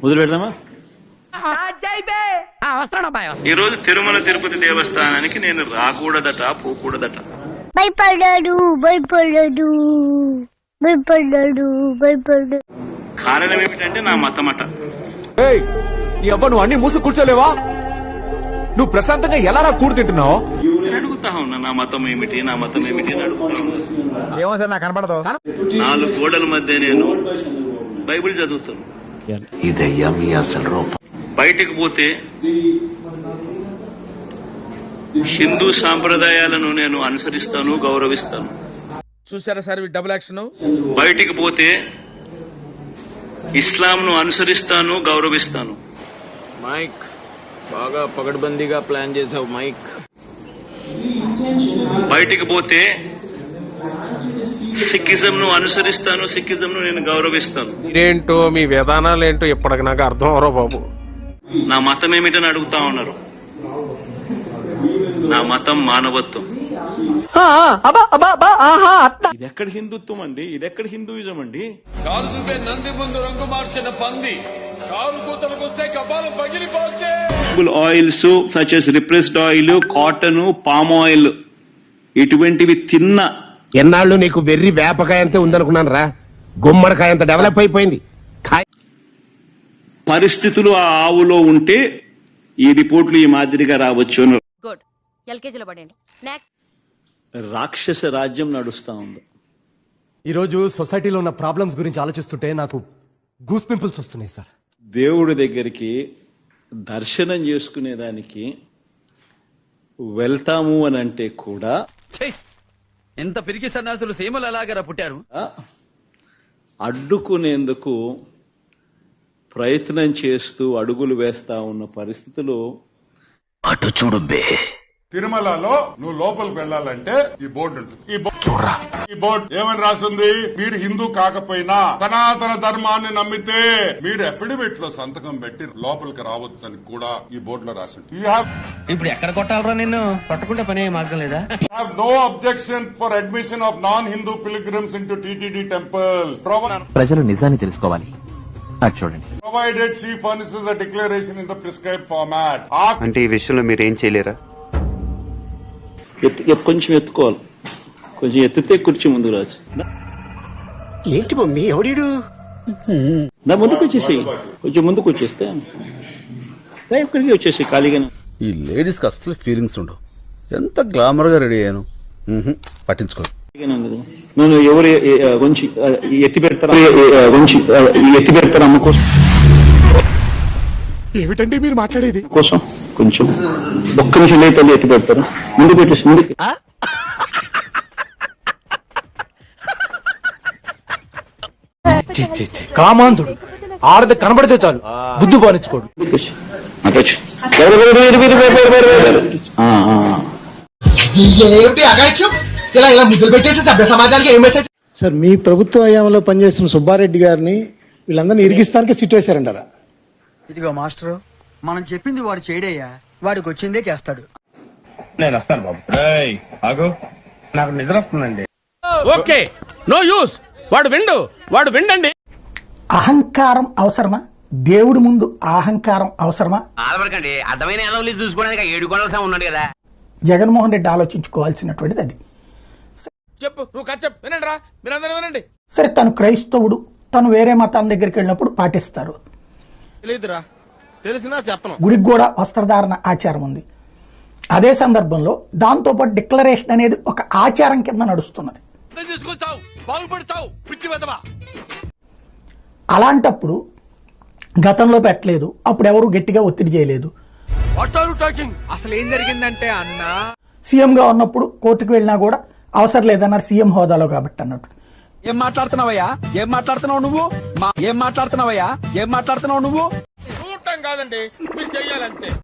మొదలు పెడదామా? ఈ రోజు తిరుమల తిరుపతి దేవస్థానానికి నేను రాకూడదట, పోకూడదట. భయపడ్డాడు భయపడ్డాడు భయపడ్డాడు భయపడ్డాడు. కారణం ఏమిటంటే నా మతమట. నువ్వు అన్ని మూసు కూర్చోలేవా? నువ్వు ప్రశాంతంగా ఎలా రా కూడు తింటున్నావు? నేను అడుగుతా ఉన్నా, నా మతం ఏమిటి, నా మతం ఏమిటి అని అడుగుతా ఉన్నా. ఏమో సార్, నాకు కనపడదు. 4 గోడల మధ్య నేను బైబిల్ చదువుతాను. ఇదయ్యా మీ అసలు రూపం. బయటికి పోతే హిందూ సాంప్రదాయాలను నేను అనుసరిస్తాను, గౌరవిస్తాను. చూసారా సార్ డబుల్ యాక్షన్? బయటికి పోతే ఇస్లాంను అనుసరిస్తాను, గౌరవిస్తాను. మైక్ బాగా పగడ్బందీగా ప్లాన్ చేసావు మైక్. బయటికి పోతే సిక్కిజం ను అనుసరిస్తాను, సిక్కిజం ను నేను గౌరవిస్తాను. మీరేంటో మీ విధానాలు ఏంటో ఇప్పటికి నాకు అర్థం అవరో బాబు. నా మతం ఏమిటని అడుగుతా ఉన్నారు. నా మతం మానవత్వం. ఇది ఎక్కడ హిందుత్వం అండి? ఇది ఎక్కడ హిందూయిజం అండి? కారు చూపే నంది ముందు రంగు మార్చిన పంది, కారు కూతలకు వస్తే కపాలం పగిలిపోతే. Oils such as repressed oil, cotton, palm oil ఇటువంటివి తిన్న ఎన్నాళ్ళు నీకు వెర్రి వేపకాయ అంతే ఉందనుకున్నాను రా. గుమ్మడికాయ అంత డెవలప్ అయిపోయింది. పరిస్థితులు ఆ ఆవులో ఉంటే ఈ రిపోర్టులు ఈ మాదిరిగా రావచ్చు. గుడ్, ఎల్కేజీలో పడండి. రాక్షస రాజ్యం నడుస్తా ఉంది. ఈరోజు సొసైటీలో ఉన్న ప్రాబ్లమ్స్ గురించి ఆలోచిస్తుంటే నాకు గూస్ పింపుల్స్ వస్తున్నాయి సార్. దేవుడి దగ్గరికి దర్శనం చేసుకునేదానికి వెళ్తాము అని అంటే కూడా ఎంత పిరికి సన్నాసులు సీమలు ఎలాగరా పుట్టారు? అడ్డుకునేందుకు ప్రయత్నం చేస్తూ అడుగులు వేస్తా ఉన్న పరిస్థితులు. అటు చూడు బే. తిరుమలలో నువ్వు లోపలికి వెళ్ళాలంటే ఈ బోర్డు ఉంటుంది. ఈ బోర్డు ఏమని రాస్తుంది? మీరు హిందూ కాకపోయినా సనాతన ధర్మాన్ని నమ్మితే మీరు అఫిడవిట్ లో సంతకం పెట్టి లోపలికి రావచ్చు అని కూడా ఈ బోర్డు లో రాసింది. ఇప్పుడు ఎక్కడ కొట్టాలరా నిన్ను? పట్టుకుంటే పని మార్గం లేదా? No objection for admission of non Hindu pilgrims into TTD temple. ప్రజలు నిజాన్ని తెలుసుకోవాలి. చూడండి, provided she furnishes the declaration in the prescribed format. అంటే ఈ విషయంలో మీరు ఏం చేయలేరా? కొంచెం ఎత్తుకోవాలి. కొంచెం ఎత్తితే కుర్చీ ముందుకు రావచ్చు. ఏంటి మమ్మీ ఎవడీడు? నా ముందుకు వచ్చేసి, కొంచెం ముందుకు వచ్చేస్తే ఇక్కడికి వచ్చేసి ఖాళీగా. ఈ లేడీస్ కి అసలు ఫీలింగ్స్ ఉండవు. ఎంత గ్లామర్ గా రెడీ అయ్యాను. పట్టించుకో. నేను ఎవరు కొంచెం ఎత్తి పెడతారా, ఎత్తి పెడతారా అమ్మ కోసం? ఏమిటండి మీరు మాట్లాడేది? కోసం కొంచెం ఒక్క నిమిషం లేకపోతే ఎత్తి పెడతారా? ముందు పెట్టేసి ముందు. కామాంధుడు ఆడది కనబడితే చాలు బుద్ధి బానించుకోడు. సార్, మీ ప్రభుత్వ హయాంలో పనిచేస్తున్న సుబ్బారెడ్డి గారిని వీళ్ళందరినీ ఇరిగిస్తానికి సిట్ వేశారంటారా? ఇదిగో మాస్టర్, మనం చెప్పింది వాడు చేయడయ్యా, వాడికి వచ్చిందే చేస్తాడు. నేను వస్తాను బాబు. ఆగు, నాకు నిద్ర వస్తుందండి. Okay, no use. వాడు విండండి. అహంకారం అవసరమా? దేవుడి ముందు అహంకారం అవసరమా? అర్థమైన చూసుకోవడానికి 7 గొడవలు ఉన్నాడు కదా. జగన్మోహన్ రెడ్డి ఆలోచించుకోవాల్సినటువంటిది అది. చెప్పు, నువ్వు చెప్పు. వినండి రా, మీరందరూ వినండి. సరే, తను క్రైస్తవుడు, తను వేరే మతాల దగ్గరికి వెళ్ళినప్పుడు పాటిస్తారు. తెలియదురా, తెలిసినా చెప్పను. గుడికి కూడా వస్త్రధారణ ఆచారం ఉంది. అదే సందర్భంలో దాంతో పాటు డిక్లరేషన్ అనేది ఒక ఆచారం కింద నడుస్తున్నది. అలాంటప్పుడు గతంలో పెట్టలేదు, అప్పుడు ఎవరు గట్టిగా ఒత్తిడి చేయలేదు. అసలు ఏం జరిగిందంటే అన్నా, సీఎం గా ఉన్నప్పుడు కోర్టుకు వెళ్ళినా కూడా అవసరం లేదన్నారు, సీఎం హోదాలో కాబట్టి అన్నట్టు. ఏం మాట్లాడుతున్నావయ్యా? ఏం మాట్లాడుతున్నావు నువ్వు? ఏం మాట్లాడుతున్నావయ్యా? ఏం మాట్లాడుతున్నావు నువ్వు? చూడటం కాదండి, మీరు చెయ్యాలంతే.